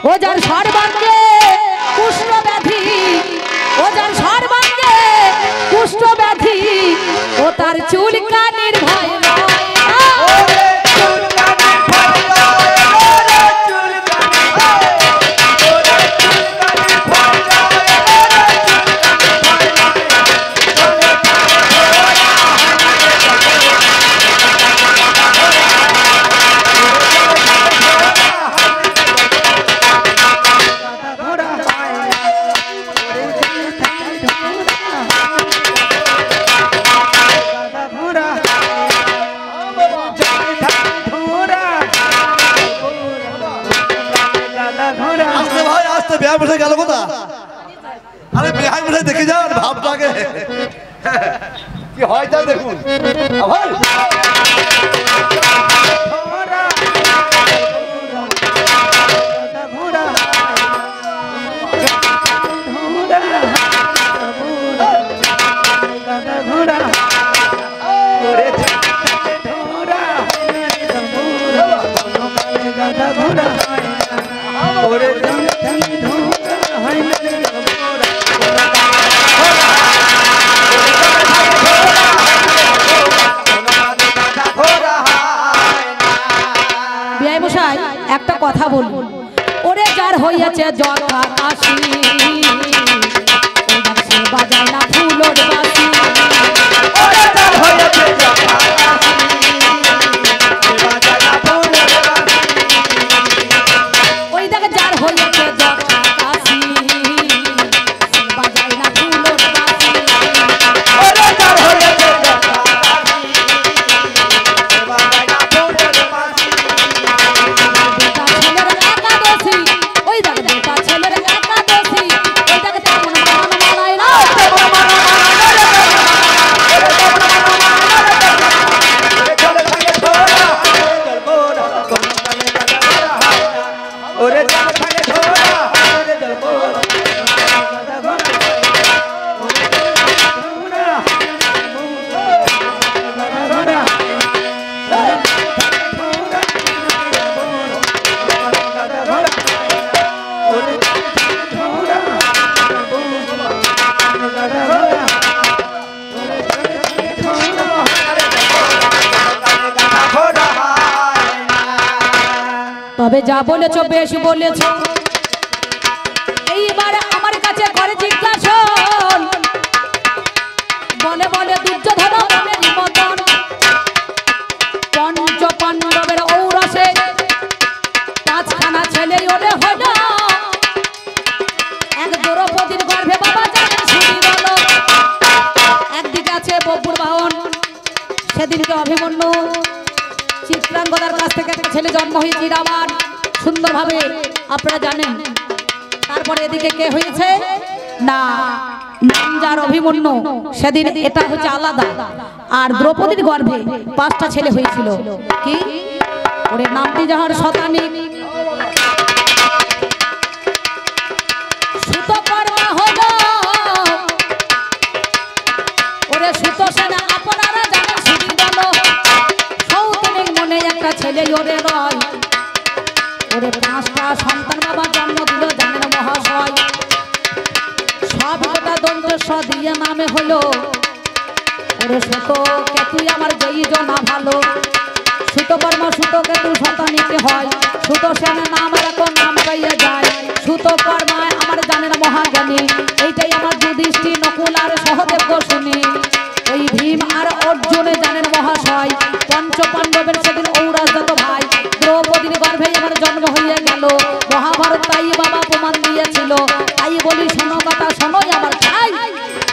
ও যার সর্বাঙ্গে কুষ্ঠ ব্যাধি, ও যার সর্বাঙ্গে কুষ্ঠ ব্যাধি, ও তার চুলকানির ভয় নয়। গেল কোথা? আরে বেহাই বসে দেখে যান ভাবটাকে কি হয় তা দেখুন। একটা কথা বলি, ওরে যার হইয়াছে জটা কাশি, বাজায় না ফুলোর বাসি। ওরে যার হইয়াছে জটা কাশি, বাজায় না ফুলোর বাসি। ওই দেখে যার হইয়াছে জটা কাশি, বাজায় না ফুলোর বাসি। ওরে যার হইয়াছে জটা কাশি, বাজায় না ফুলোর বাসি। তবে যা বলেছো বেশ বলেছো, এইবার আমার কাছে করে জিজ্ঞাসন। বলে বলে দুর্যোধন মতন পঞ্চ পাণ্ডবের ঔরসে পাঁচখানা ছেলে ওরে হল, এক দ্রৌপদীর গর্ভে বাবা জানেন শুনি বলো। একদিকে আছে বপুর বাহন, সেদিনকে অভিমন্যু চিত্রাঙ্গদার কাছ থেকে একটা ছেলে জন্ম হয়েছে রাবণ, সুন্দরভাবে আপনারা জানেন। তারপরে এদিকে কে হয়েছে না যার অভিমন্যু, সেদিন এটা হচ্ছে আলাদা। আর দ্রৌপদীর গর্ভে 5টা ছেলে হয়েছিল। কি ওরে নামটি যাহার শতানী সুতকর্মা হলো, ওরে সুতোষেনা আপনারা জানেন শুনি বলো। সৌতনের মনে একটা ছেলে ওরে রয়, ওরে 5টা সন্তান বাবা জন্ম দিল জানেন মহাশয়। সব গোটা দন্তস্ব দিয়ে নামে হলো, ওরে সুত কেতুই আমার যেই জনা ভালো। সুতকর্ম সুত কেতু শতানীকে হয়, সুত সেনা নাম রাখো নাম গাইয়া যায়। সুতকর্মায় আমার জানেন মহাজ্ঞানী, এইটাই আমার যুধিষ্ঠির নকুল আর সহদেব শুনি। ওই ভীম আর অর্জুনে জানেন মহাশয়, পঞ্চ পাণ্ডবের সেদিন ঔরাসজাত ভাই। দ্রৌপদীর গর্ভে আমার জন্ম হইয়া গেল, মহাভারত তাই বাবা প্রমাণ দিয়েছিল। তাই বলি শোনো কথা শোনোই আমার ভাই,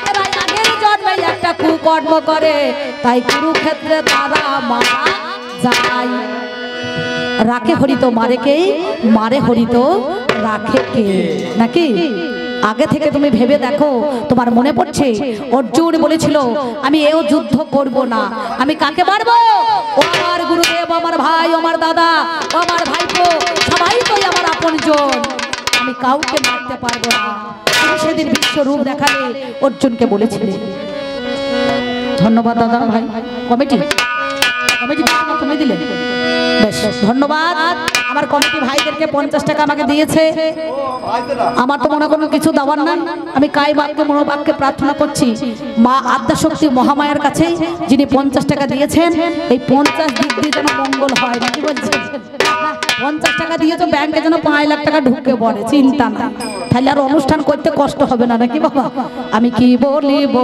এরা আগের জন্মে একটা কুকর্ম করে, তাই কুরুক্ষেত্রে তারা মারা যায়। রাখে হরিত মারে কে, মারে হরিত রাখে কে, নাকি? আগে থেকে তুমি ভেবে দেখো, তোমার মনে পড়ছে অর্জুন বলেছিল আমি এও যুদ্ধ করব না, আমি কাকে মারবো? ও আমার গুরুদেব, আমার ভাই, আমার দাদা, আমার ভাইপো, সবাই তো আমার আপনজন, আমি কাউকে মারতে পারবো না। তুমি সেদিন বিশ্বরূপ দেখালে অর্জুনকে বলেছিলে। ধন্যবাদ দাদা ভাই। কমিটি কমিটি তুমি দিলে? বেশ ধন্যবাদ। আমার কমিটি ভাইদেরকে 50 টাকা আমাকে দিয়েছে। আমার তো মনে কোনো কিছু দেওয়ার না। আমি কাই বাক্যে মনোবাক্যে প্রার্থনা করছি মা আদ্যাশক্তি মহামায়ার কাছে, যিনি 50 টাকা দিয়েছেন, এই 50 দিক দিয়ে যেন মঙ্গল হয়। নাকি বলছেন? 50 টাকা দিয়ে তো ব্যাংকে যেন 5 লাখ টাকা ঢুকে পড়ে, চিন্তা না, তাহলে আর অনুষ্ঠান করতে কষ্ট হবে না। নাকি বাবা? আমি কি বলিব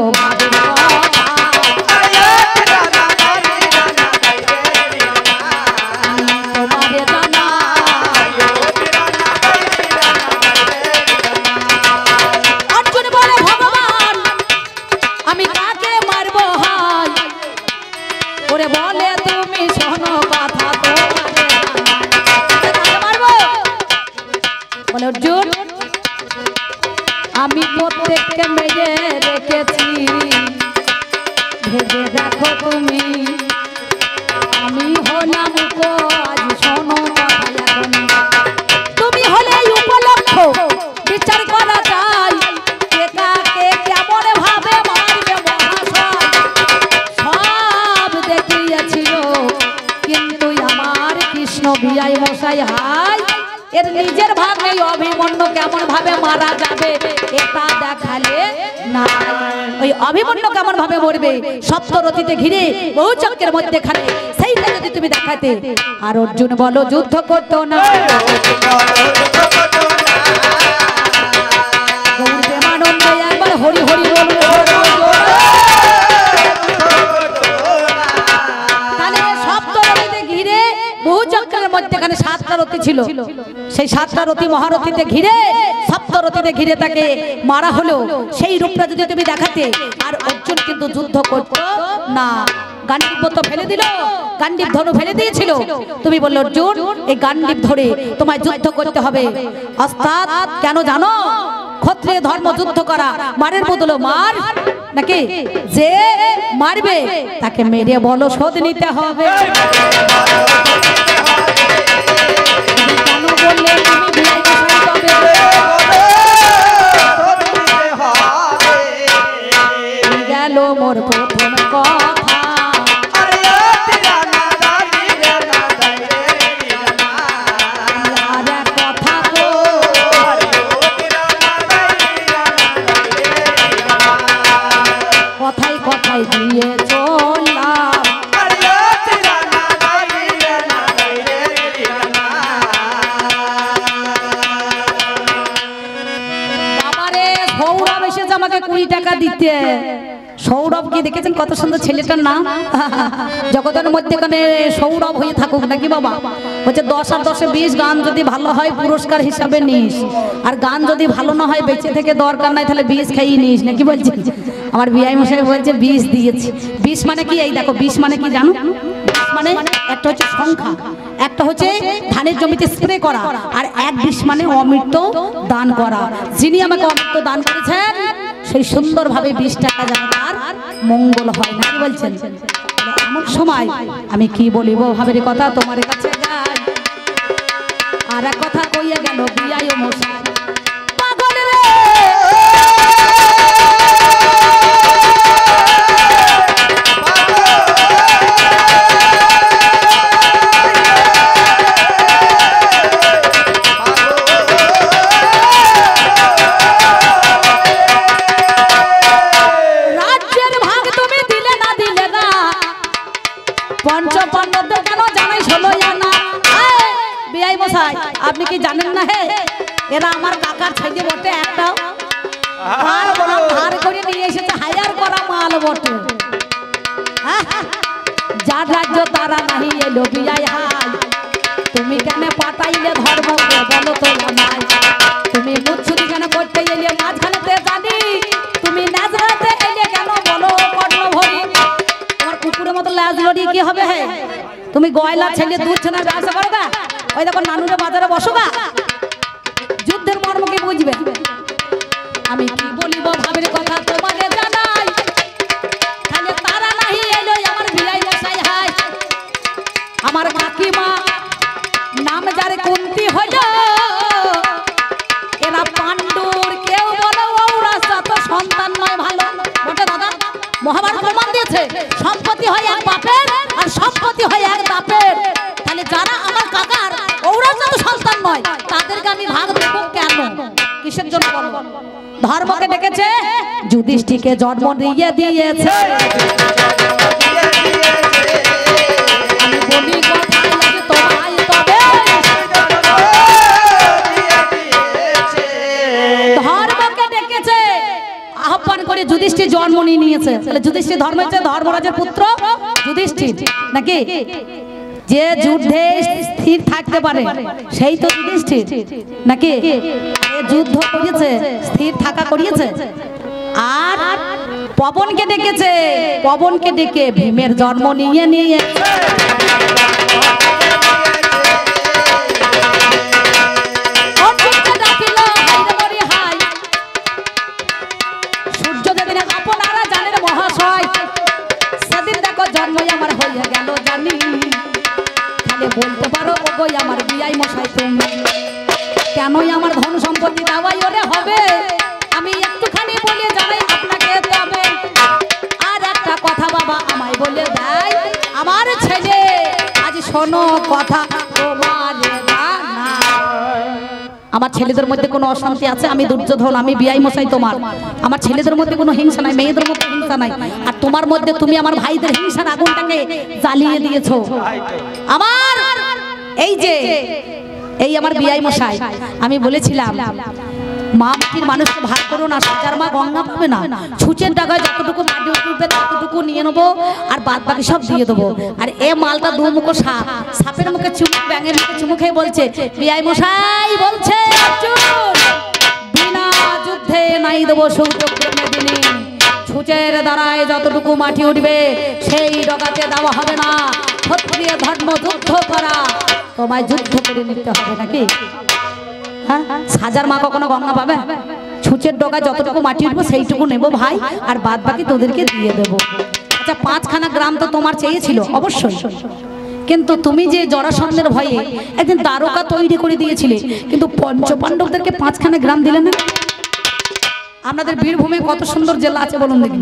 অর্জুন? আমি প্রত্যেককে মেরে রেখেছি, ভেবে দেখো তুমি। আমি হলাম আজ শোনো তুমি হলে উপলক্ষ, বিচার করা যায় কে কাকে কেমন ভাবে মারবে মহাশয়। সব দেখিয়েছিল কিন্তু আমার কৃষ্ণ বিয়াই মশাই হাই এর নিজের ভাবে অভিমন্যু কেমন ভাবে মারা যাবে এটা দেখালে না। ওই অভিমন্যু কেমন ভাবে মরবে সপ্তরথীতে ঘিরে বহু চক্রের মধ্যে খানে, সেইটা যদি তুমি দেখাতে। আর অর্জুন বলো যুদ্ধ করতো না, একবার হরি হরি বলুন। তাহলে সপ্তরথীতে ঘিরে বহু চক্রের মধ্যেখানে 7টা রথী ছিল, সেই 7টা রথী মহারথীতে ঘিরে সপ্তরথীতে ঘিরে তাকে মারা হলো। সেই রূপটা যদি তুমি দেখাতে। আর অর্জুন কিন্তু যুদ্ধ করতো না, গান্ডীব তো ফেলে দিল, গান্ডীব ধনু ফেলে দিয়েছিল। তুমি বললে অর্জুন এই গান্ডীব ধরে তোমায় যুদ্ধ করতে হবে। অর্থাৎ কেন জানো? ক্ষত্রিয় ধর্ম যুদ্ধ করা, মারের বদলে মার, নাকি যে মারবে তাকে মেরে বলো শোধ নিতে হবে। গেল মোর প্রথম কথা, কথাই কথাই দিয়ে চললাম। বাবারে সৌরভ এসেছে আমাকে 20 টাকা দিতে। সৌরভ কি দেখেছেন কত সুন্দর ছেলেটার নাম? জগতের মধ্যেখানে সৌরভ হয়ে থাকুক। নাকি বাবা? বলছে 10 আর 10 20 গান যদি ভালো হয় পুরস্কার হিসাবে নিস, আর গান যদি ভালো না হয় বেঁচে থেকে দরকার নাই, তাহলে 20 খাইয়ে নিস। নাকি বলছে? আমার বিআই মশাই বলছে 20 দিয়েছি। 20 মানে কি? এই দেখো 20 মানে কি জানো? মানে একটা হচ্ছে সংখ্যা, একটা হচ্ছে ধানের জমিতে স্প্রে করা, আর 1 মানে অমৃত দান করা। যিনি আমাকে অমৃত দান করেছেন সেই সুন্দরভাবে 20 টাকা যেন তার মঙ্গল হয়। না বলছেন? এমন সময় আমি কি বলিব ভাবের কথা তোমার কাছে যাই। আর এক কথা কইয়া গেল বিআই মশাই, পাগল রে আপনি কি জানেন না? হে এরা আমার কাকার ছেলে বটে, একটা ধার করে নিয়ে এসেছে হায়ার করা মাল বটে। যার রাজ্য তারা নাহি এলো বিয়াই হাই, তুমি কেন পাঠাইলে ধর্মকে বলো তো নাই। তুমি মুচ্ছুরি কেন করতে এলে মাঝখানেতে জানি, তুমি নাজরাতে এলে কেন বলো কর্ণ ভরি। তোমার কুকুরের মতো লাজ লড়িয়ে কি হবে? হে তুমি গয়লা ছেলে দুধ ছানার ব্যবসা করো না? ওই দেখো নানুরে বাজারে বসো না, যুদ্ধের মর্ম কি বুঝবে? আমি কি বলিব ভাবের কথা তোমাকে জানাই। তাহলে তারা নাহি এলো আমার বিআই মশাই হাই। আমার কাকিমা নাম যারে কুন্তি হইল, এরা পাণ্ডুর কেউ বলো ওরা যত সন্তান নয় ভালো বটে। দাদা মহাভারত প্রমাণ দিয়েছে সম্পত্তি হয় এক বাপের আর সম্পত্তি হয় এক বাপের। যুধিষ্ঠিরকে জন্ম দিয়ে দিয়েছে। আমি বলি কথায় লাগে তোমায় তবে ধর্মকে ডেকেছে, আহ্বান করে যুধিষ্ঠির জন্ম নিয়েছে। তাহলে যুধিষ্ঠির ধর্ম হচ্ছে ধর্মরাজের পুত্র যুধিষ্ঠির নাকি? যে যুদ্ধে স্থির থাকতে পারে সেই তো যুধিষ্ঠির নাকি? যুদ্ধ করেছে, স্থির থাকা করিয়েছে। আর পবনকে ডেকেছে, পবনকে ডেকে ভীমের জন্ম নিয়ে নিয়ে সূর্য যেদিন আপনারা জানেন মহাশয়, সেদিন দেখো জন্মই আমার হয়ে গেল জানি। তাহলে বলতে পারো ওগো আমার বিয়াই মশাই তুমি কেনই আমার ধন সম্পত্তি দাওয়াই ওরে হবে? আমি একটুখানি বলে জানাই আপনাকে তবে। আর একটা কথা বাবা আমায় বলে দেয়, আমার ছেলে আজ শোনো কথা তোমার না। আমার ছেলেদের মধ্যে কোনো অশান্তি আছে? আমি দুর্যোধন, আমি বিয়াই মশাই তোমার। আমার ছেলেদের মধ্যে কোনো হিংসা নাই, মেয়েদের মধ্যে হিংসা নাই। আর তোমার মধ্যে তুমি আমার ভাইদের হিংসার আগুনটাকে জ্বালিয়ে দিয়েছো। আমার এই যে এই আমার বিয়াই মশাই, আমি বলেছিলাম মা মাটির মানুষকে ভাগ করো না, সাজার মা গঙ্গা পাবে না। ছুঁচের টাকায় যতটুকু মাটি উঠবে ততটুকু নিয়ে নেবো, আর বাদ বাকি সব দিয়ে দেবো। আর এ মালটা দু মুখো সাপ, সাপের মুখে চুমুক, ব্যাঙের মুখে চুমুক খেয়ে বলছে বিয়াই মশাই বলছে বিনা যুদ্ধে নাই দেবো সৌচক্র মেদিনী। ছুঁচের দ্বারায় যতটুকু মাটি উঠবে সেই ডগাতে দেওয়া হবে না। ক্ষত্রিয় ধর্ম যুদ্ধ করা, তোমায় যুদ্ধ করে নিতে হবে নাকি? হ্যাঁ, সাজার মা কখনো গঙ্গা পাবে? ছুঁচের ডগা যতটুকু মাটি উঠবো সেইটুকু নেবো ভাই, আর বাদ বাকি তোদেরকে দিয়ে দেবো। আচ্ছা, 5খানা গ্রাম তো তোমার চেয়েছিল অবশ্যই, কিন্তু তুমি যে জরাসন্ধের ভয়ে একদিন দ্বারকা তৈরি করে দিয়েছিলে, কিন্তু পঞ্চপাণ্ডবদেরকে 5খানা গ্রাম দিলে না। আপনাদের বীরভূমে কত সুন্দর জেলা আছে বলুন দেখি,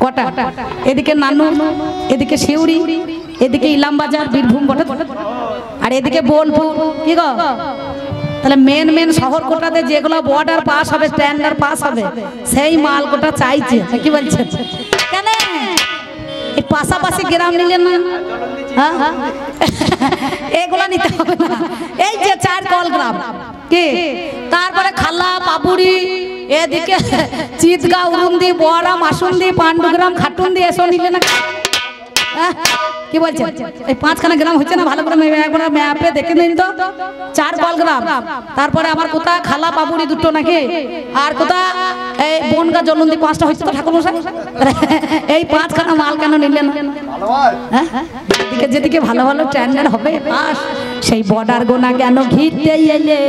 কটা? এদিকে নানু, এদিকে শিউরি, এদিকে ইলামবাজার, বীরভূম বটে, আর এদিকে বোলপুর। কি গো? তাহলে মেন মেন শহর কোটাতে যেগুলো বর্ডার পাস হবে, স্ট্যান্ডার্ড পাস হবে, সেই মাল কোটা চাইছে। কি বলছেন? কেন এই পাশাপাশি গ্রাম নিলেন না? হ্যাঁ, এগুলা নিতে হবে না। এই যে 4 কল গ্রাম, কি তারপরে খালা, পাপুরি, এদিকে চিতগাঁও, উরুন্দি, বড়া, মাসুন্দি, পান্ডুগ্রাম, খাটুন্দি, এসব নিলে না? কি বলছেন? এই 5খানা গ্রাম হচ্ছে না? ভালো করে একবার ম্যাপে দেখে নিন তো। 4 কল গ্রাম, তারপরে আমার কোথা খালা, পাপুরি 2টো নাকি, আর কোথা এই বনগা, জলন্দি 5টা হচ্ছে তো ঠাকুর মশাই। এই 5খানা মাল কেন নিলেন? যেদিকে ভালো ভালো স্ট্যান্ডার্ড হবে পাস, সেই বর্ডার গোনা কেন ঘিরতে এলে?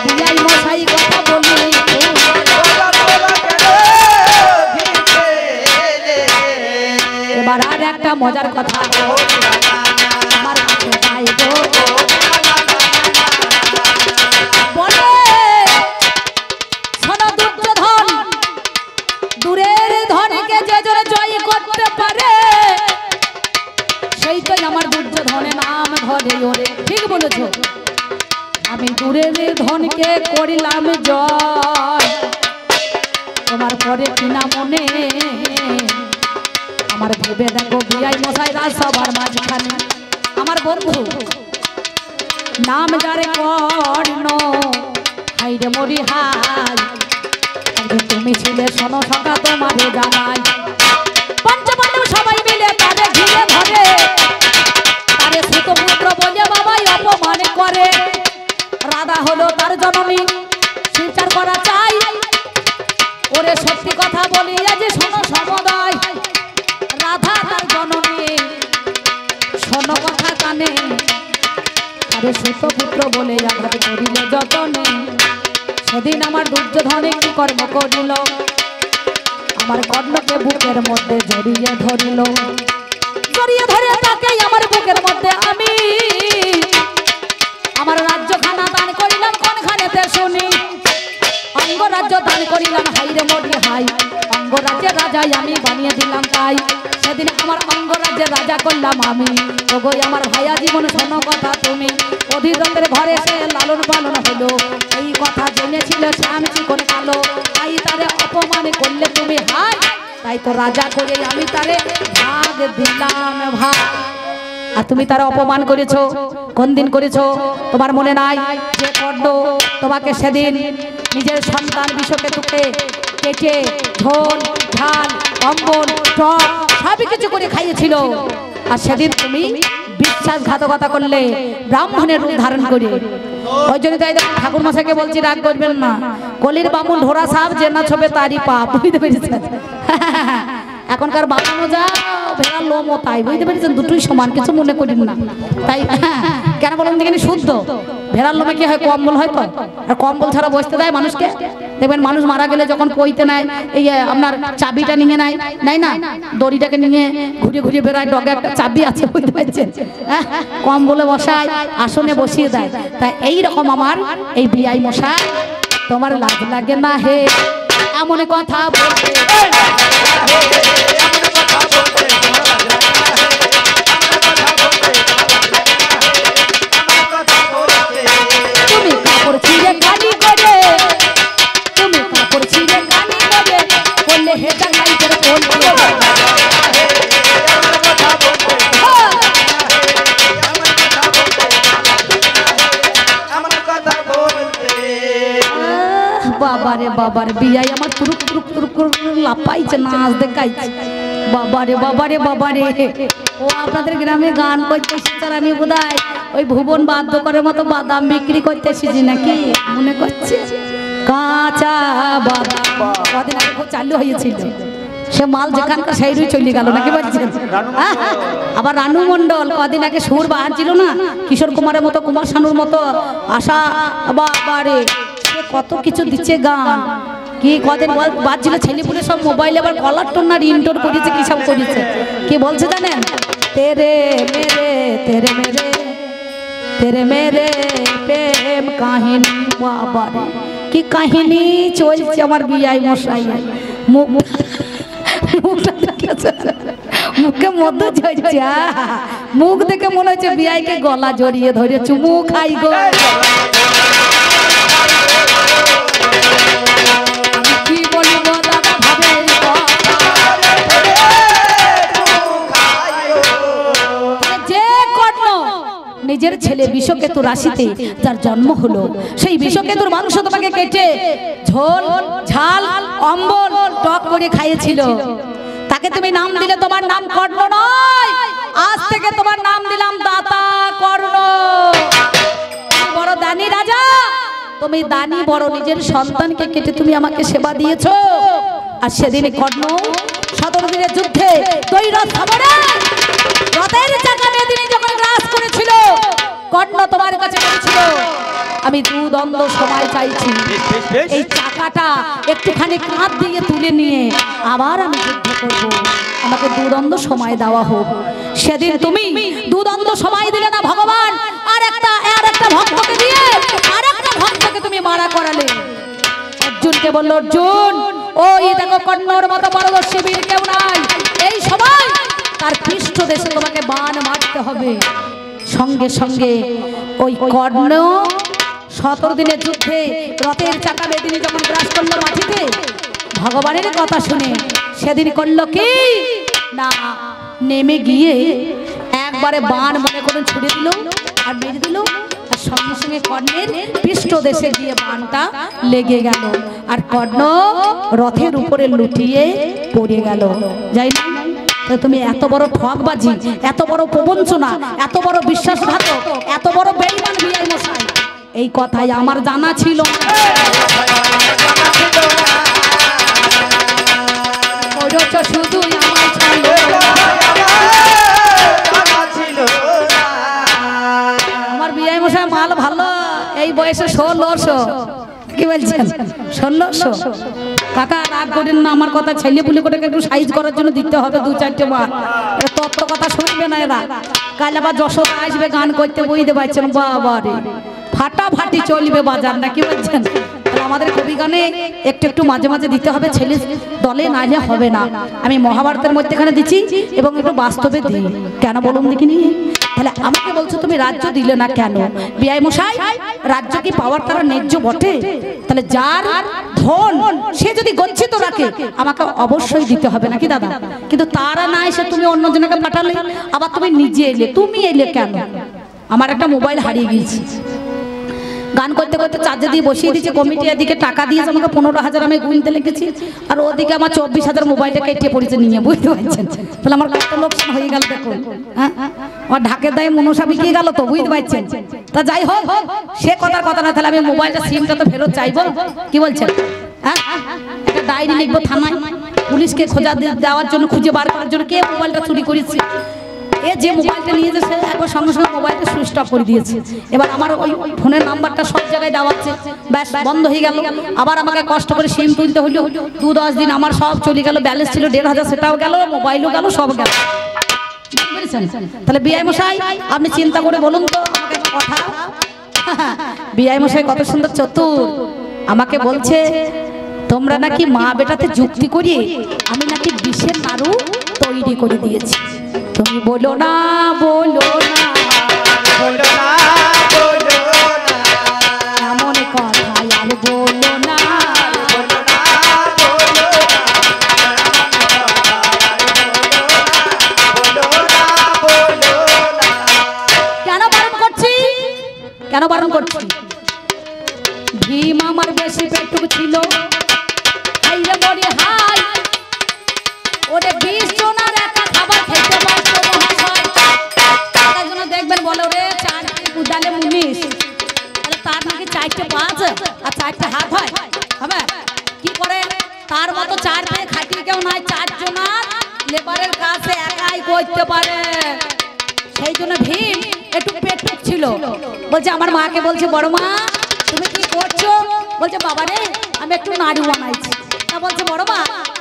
বিয়াই মশাই কথা বলি, এবার আর একটা মজার কথা আমার কাছে চাইবো। বলে শোনো দুর্যোধন, দূরের ধনকে যে জোরে জয় করতে পারে সেইটাই আমার দুর্যোধনের নাম ধরে ওরে। ঠিক বলেছ, আমি দূরের ধনকে করিলাম জয়, তোমার পরে কিনা মনে আমার ভেবে দেখো বিয়াই মশাই রাজসভার মাঝখানে আমার বন্ধু নাম যারে কর্ণ, হাইরে মরি হাই, তুমি ছিলে শোনো সকা তোমারে জানাই। পঞ্চপাণ্ডব সবাই মিলে তারে ঘিরে ধরে, তারে সুতপুত্র বলে বাবাই অপমান করে। রাধা হলো তার জননী, স্বীকার করা চাই। ওরে সত্যি কথা বলি আজ শোনো সমুদায়, রাধা তার জননী, শোনো কথা কানে। আরে সুতপুত্র বলে আঘাত করিল যতনে, সেদিন আমার দুর্যোধনে কি কর্ম করিল? আমার কর্ণকে বুকের মধ্যে জড়িয়ে ধরিল, জড়িয়ে ধরে তাকে আমার বুকের মধ্যে আমি আমার রাজ্যখানা দান করিলাম। কোনখানেতে শুনি? অঙ্গরাজ্য দান করিলাম, হাইরে মরি হাই, অঙ্গরাজ্যের রাজাই আমি বানিয়ে দিলাম তাই সেদিন আমার অঙ্গরাজ্যের রাজা করলাম আমি ওগো আমার ভাইয়া জীবন শোনো কথা তুমি অধীরথের ঘরে এসে লালন পালন হলো এই কথা জেনেছিল শ্যাম চিকন কালো তাই তারে অপমান করলে তুমি হাই তাই তো রাজা করে আমি তারে ভাগ দিলাম ভাই আর তুমি তারা অপমান করেছো কোন দিন করেছো তোমার মনে নাই যে কর্ণ তোমাকে সেদিন নিজের সন্তান বিষকে তুকে কেটে ঝোল ঝাল অম্বল টক সবই কিছু করে খাইয়েছিল আর সেদিন তুমি বিশ্বাসঘাতকতা করলে ব্রাহ্মণের রূপ ধারণ করে ওই জন্য তাই ঠাকুর মশাইকে বলছি রাগ করবেন না কলির বামুন ধরা সাপ যে না ছবে তারই পাপ বুঝতে পেরেছেন এখনকার বামুনও যা ভেড়ার লোমও তাই বুঝতে পেরেছেন দুটোই সমান কিছু মনে করেন না তাই কেন বলেন দেখেন শুদ্ধ ভেড়ার লোমে কি হয় কম্বল হয় তো আর কম্বল ছাড়া বসতে দেয় মানুষকে দেখবেন মানুষ মারা গেলে যখন পইতে নেয় এই আপনার চাবিটা নিয়ে নেয় না দড়িটাকে নিয়ে ঘুরে ঘুরে বেড়ায় ডগে একটা চাবি আছে বুঝতে পারছেন কম্বলে বসায় আসনে বসিয়ে দেয় তাই এইরকম আমার এই বিআই মশাই তোমার লাজ লাগে না হে এমন কথা বলতে তুমি কাপড় ছিঁড়ে গালি করে তুমি কাপড় ছিঁড়ে গালি করে বললে হেটা লাইটের বলতে বাবারে বাবার বিয়াই আমার তুরুক তুরুক তুরুক লাপাইছে নাচ দেখাইছে বাবারে বাবারে বাবারে ও আপনাদের গ্রামে গান করতে এসেছে আমি বোধহয় ওই ভুবন বাদ্যকরের মতো বাদাম বিক্রি করতে এসেছি নাকি মনে করছে কাঁচা বাদাম কদিন আগে চালু হয়েছিল সে মাল যেখানকার সেইরই চলে গেল নাকি বলছেন আবার রানু মণ্ডল কদিন আগে সুর বাহার ছিল না কিশোর কুমারের মতো কুমার শানুর মতো আশা বাবারে কত কিছু দিচ্ছে গান কি কদিন বাজছিল ছেলেপুলে সব মোবাইলে আবার কলার টোন না রিংটোন করেছে কি সব করেছে কি বলছে জানেন তেরে মেরে তেরে মেরে তেরে মেরে প্রেম কাহিনী বাবারে কি কাহিনী চলছে আমার বিআই মশাই মুখে মধ্যে ঝরছে মুখ দেখে মনে হচ্ছে বিআইকে গলা জড়িয়ে ধরে চুমু খাই গো কি বলবো দাদা ভাবে যে কর্ণ নিজের ছেলে বিষকেতু রাশিতে যার জন্ম হলো সেই বিষকেতুর মাংস তোমাকে কেটে ঝোল ঝাল অম্বল টক করে খাইয়েছিল তাকে তুমি নাম দিলে তোমার নাম কর্ণ নয় আজ থেকে তোমার নাম দিলাম দাতা কর্ণ বড় দানি রাজা তুমি দানি বড় নিজের সন্তানকে কেটে তুমি আমাকে সেবা দিয়েছো আর সেদিনে কর্ণ 17 দিনের যুদ্ধে দৈরথ সাগরে রথের চাকা মেদিনী যখন গ্রাস করেছিল কর্ণ তোমার কাছে বলেছিল আমি দুদণ্ড সময় চাইছি এই চাকাটা একটুখানি কাঁধ দিয়ে তুলে নিয়ে আবার আমি যুদ্ধ করব আমাকে দুদণ্ড সময় দেওয়া হোক সেদিন তুমি দুদণ্ড সময় দিলে না ভগবান আর একটা ভক্তকে দিয়ে আরেকটা ভক্তকে তুমি মারা করালে অর্জুনকে বলল অর্জুন ওই দেখো কর্ণর মতো পারদর্শী বীর কেউ নাই এই সময় তার পৃষ্ঠ দেশে তোমাকে বাণ মারতে হবে সঙ্গে সঙ্গে ওই কর্ণ 17 দিনের যুদ্ধে রথের চাকা বেদিনী যখন গ্রাস করলো মাটিতে ভগবানের কথা শুনে সেদিন করলো কি না নেমে গিয়ে একবারে বাণ মনে করে ছুড়ে দিল আর মেরে দিল আর সঙ্গে সঙ্গে কর্ণের পৃষ্ঠ দেশে গিয়ে বাণটা লেগে গেল আর কর্ণ রথের উপরে লুটিয়ে পড়ে গেল যাই না তুমি এত বড় ঠকবাজি এত বড় প্রবঞ্চনা এত বড় বিশ্বাসঘাতক এত বড় বেঈমান বিআই মশাই এই কথাই আমার জানা ছিল শুধু আমার বিআই মশাই মাল ভালো এই বয়সে 1600 কি বলছেন 1600 কাকা রাগ করেন না আমার কথা ছেলে পুলে করে একটু সাইজ করার জন্য দিতে হবে 2-4টে বার তত্ত্ব কথা শুনবে না এরা কাল আবার যশোর আসবে গান করতে বুঝতে পারছেন বাবা রে ফাটাফাটি চলবে বাজার না কি বলছেন আমাদের কবি গানে একটু একটু মাঝে মাঝে দিতে হবে, ছেলে দলে নাইলে হবে না। আমি মহাভারতের মধ্যেখানে দিচ্ছি এবং একটু বাস্তবে দিই, কেন বলুন দেখিনি? তাহলে আমাকে বলছো তুমি রাজ্য দিলে না কেন? বিআই মশাই, রাজ্য কি পাওয়ার তারা ন্যায্য বটে? তাহলে যার ধন সে যদি গচ্ছিত রাখে আমাকে অবশ্যই দিতে হবে নাকি দাদা? কিন্তু তারা না এসে তুমি অন্যজনকে পাঠালে, আবার তুমি নিজে এলে, তুমি এলে কেন? আমার একটা মোবাইল হারিয়ে গিয়েছে, গান করতে করতে চার্জে দিয়ে বসিয়ে দিচ্ছে, কমিটি এদিকে টাকা দিয়েছে আমাকে 15,000, আমি গুনতে লিখেছি, আর ওদিকে আমার 24,000 মোবাইলটা কেটে পড়েছে নিয়ে, বুঝতে পারছেন? তাহলে আমার কত লোকসান হয়ে গেল দেখুন। হ্যাঁ, আমার ঢাকের দায়ে মনসা বিকিয়ে গেল তো, বুঝতে পারছেন? তা যাই হোক, সে কথার কথা না, তাহলে আমি মোবাইলটা সিমটা তো ফেরত চাইবো, কি বলছেন? হ্যাঁ, একটা ডায়েরি লিখবো থানায়, পুলিশকে খোঁজা দেওয়ার জন্য, খুঁজে বার করার জন্য কে মোবাইলটা চুরি করেছে। এ যে মোবাইলটা নিয়ে যাচ্ছে একবার সঙ্গে সঙ্গে মোবাইলটা সুইচ অফ করে দিয়েছে। এবার আমার ওই ফোনের নাম্বারটা সব জায়গায় দেওয়াচ্ছে, ব্যাস বন্ধ হয়ে গেল। আবার আমাকে কষ্ট করে সিম তুলতে হলো, 2-10 দিন আমার সব চলে গেল, ব্যালেন্স ছিল 1,500 সেটাও গেল, মোবাইলও গেল, সব গেল। তাহলে বিআই মশাই আপনি চিন্তা করে বলুন তো আমাকে একটা কথা। বিআই মশাই কত সুন্দর চতুর, আমাকে বলছে তোমরা নাকি মা বেটাতে যুক্তি করিয়ে আমি নাকি বিষের নাড়ু তৈরি করে দিয়েছি। তুমি বলো না, বলো না, বলো না, বলো না, এমন কথা আর বলো না, বলো না, বলো না, বলো না। কেন বারণ করছি? কেন বারণ করছি? ভীম আমার বেশি পেটুক ছিল, হাইরে বলি হাই, ওরে 20 জনের একটা খাবার খেতে পারতো মহাশয়। তার জন্য দেখবেন বলে ওরে 4 কুদালে 19, তাহলে তার নাকি 4টে পা আছে আর 4টে হাত হয়, হবে কি করে? তার মতো 4 পায়ে খাটিয়ে কেউ নাই, 4 জনের লেবারের কাছে একাই করতে পারে। সেই জন্য ভীম একটু পেটুক ছিল। বলছে আমার মাকে বলছে, বড় মা তুমি কি করছো? বলছে বাবা রে আমি একটু নাড়ু বানাইছি। তা বলছে বড় মা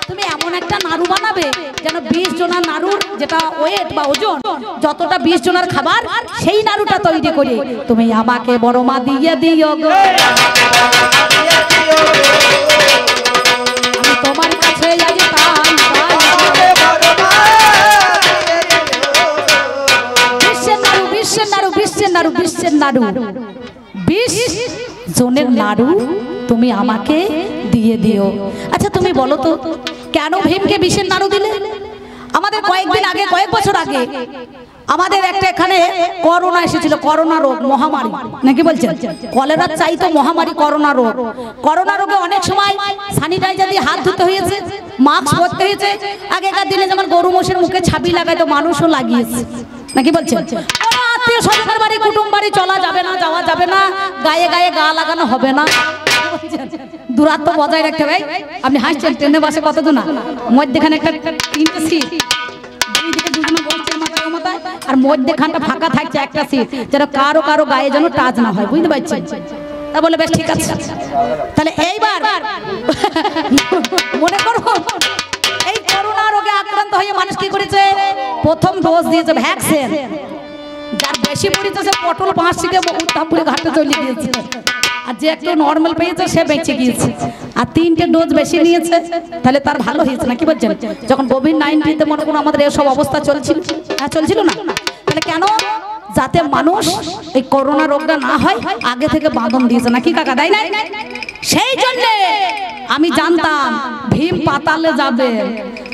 তুমি এমন একটা নাড়ু বানাবে যেন 20 জনের নাড়ুর যেটা ওয়েট বা ওজন, যতটা 20 জনের খাবার সেই নাড়ুটা তৈরি করে তুমি আমাকে বড় মা দিয়ে দিও গো। আমি তোমার কাছে আজ তাই বিশ্বের নাড়ু, বিশ্বের নাড়ু, বিশ্বের নাড়ু, 20 জনের নাড়ু তুমি আমাকে দিয়ে দিও। আচ্ছা তুমি বলো তো কেন ভীমকে বিষের নাড়ু দিলে? আমাদের কয়েকদিন আগে, কয়েক বছর আগে আমাদের একটা এখানে করোনা এসেছিল, করোনা রোগ, মহামারী নাকি বলছেন, কলেরার চাইতো মহামারী করোনা রোগ। করোনা রোগে অনেক সময় স্যানিটাইজার দিয়ে হাত ধুতে হয়েছে, মাস্ক পরতে হয়েছে। আগেকার দিনে যেমন গরু মোষের মুখে ছাবি লাগাইতো, মানুষও লাগিয়েছে নাকি বলছেন। আত্মীয় স্বজনের বাড়ি, কুটুম বাড়ি চলা যাবে না, যাওয়া যাবে না, গায়ে গায়ে গা লাগানো হবে না, দূরত্ব বজায় রাখতে হবে। আপনি হাসছেন, ট্রেনে বাসে কত দূর না, মধ্যেখানে একটা 3টে সিট, দুই দিকে দুজনে বসছেন মাথায় মাথায়, আর মধ্যেখানটা ফাঁকা থাকছে একটা সিট, যেন কারো কারো গায়ে যেন টাচ না হয়, বুঝতে পারছেন? তা বলে বেশ ঠিক আছে। তাহলে এইবার মনে করো এই করোনা রোগে আক্রান্ত হয়ে মানুষ কি করেছে? প্রথম ডোজ দিয়েছে ভ্যাকসিন। যার বেশি পড়েছে সে পটল 5 থেকে উত্তাপুরে ঘাটে চলে গিয়েছে, আর যে একটু নর্মাল পেয়েছে সে বেঁচে গিয়েছে। আর 3টে ডোজ বেশি নিয়েছে, তাহলে তার ভালো হয়েছে নাকি বলছেন? যখন কোভিড-19 তে মনে করুন আমাদের এসব অবস্থা চলছিল, হ্যাঁ চলছিল না? তাহলে কেন? যাতে মানুষ এই করোনা রোগটা না হয় আগে থেকে বাঁধন দিয়েছে নাকি কাকা, তাই না? সেই জন্য আমি জানতাম ভীম পাতালে যাবে।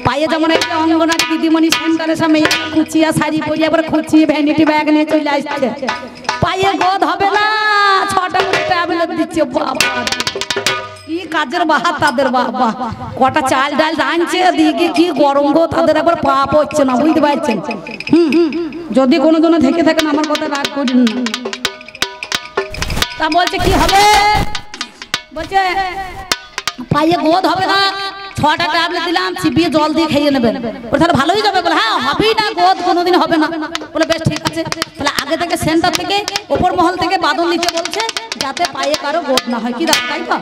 পায়ে যেমন একটা অঙ্গনার দিদিমণি সেন্টারের সামনে খুচিয়া শাড়ি পরিয়ে আবার খুচিয়ে ভ্যানিটি ব্যাগ নিয়ে চলে আসছে, পায়ে গোদ হবে না, 6টা করে ট্যাবলেট দিচ্ছে। বাবা কি কাজের বাহার তাদের, বাবা কটা চাল ডাল আনছে দিকে, কি গরম গো তাদের, একবার পাপ হচ্ছে না, বুঝতে পারছেন? যদি কোনো জনে থেকে থাকেন আমার কথা রাগ করেন না। তা বলছে কি হবে? বলছে পায়ে গোদ হবে না, 6টা ট্যাবলেট দিলাম, চিবিয়ে জল দিয়ে খেয়ে নেবেন, তাহলে ভালোই যাবে। বলে হ্যাঁ হবেই না, গোদ কোনোদিন হবে না। বলে বেশ ঠিক আছে। তাহলে আগে থেকে সেন্টার থেকে, ওপর মহল থেকে বাঁধন নিতে বলছে যাতে পায়ে কারো গোদ না হয়, কি তাই তো?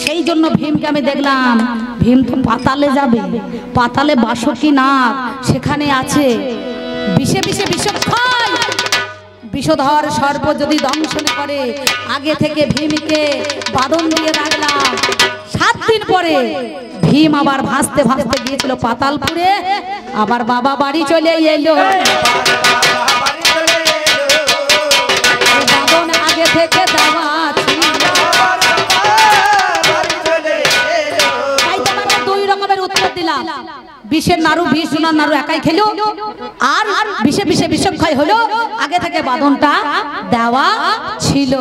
সেই জন্য ভীমকে আমি দেখলাম, ভীম তো পাতালে যাবে, পাতালে বাসকি নাগ সেখানে আছে, বিষে বিষে বিষক্ষয় বিষধর সর্প যদি দংশন করে, আগে থেকে ভীমকে বাঁধন দিয়ে রাখলাম। 7 দিন পরে ভীম আবার ভাসতে ভাসতে গিয়েছিল পাতালপুরে, আবার বাবা বাড়ি চলে এলো। বাঁধন আগে থেকে দেওয়া ছিল। তাই তোমাকে 2 রকমের উত্তর দিলাম। বিষের নাড়ু বিষ সোনার নাড়ু একাই খেলো, আর বিষে বিষে বিষক্ষয় হলো, আগে থেকে বাঁধনটা দেওয়া ছিল।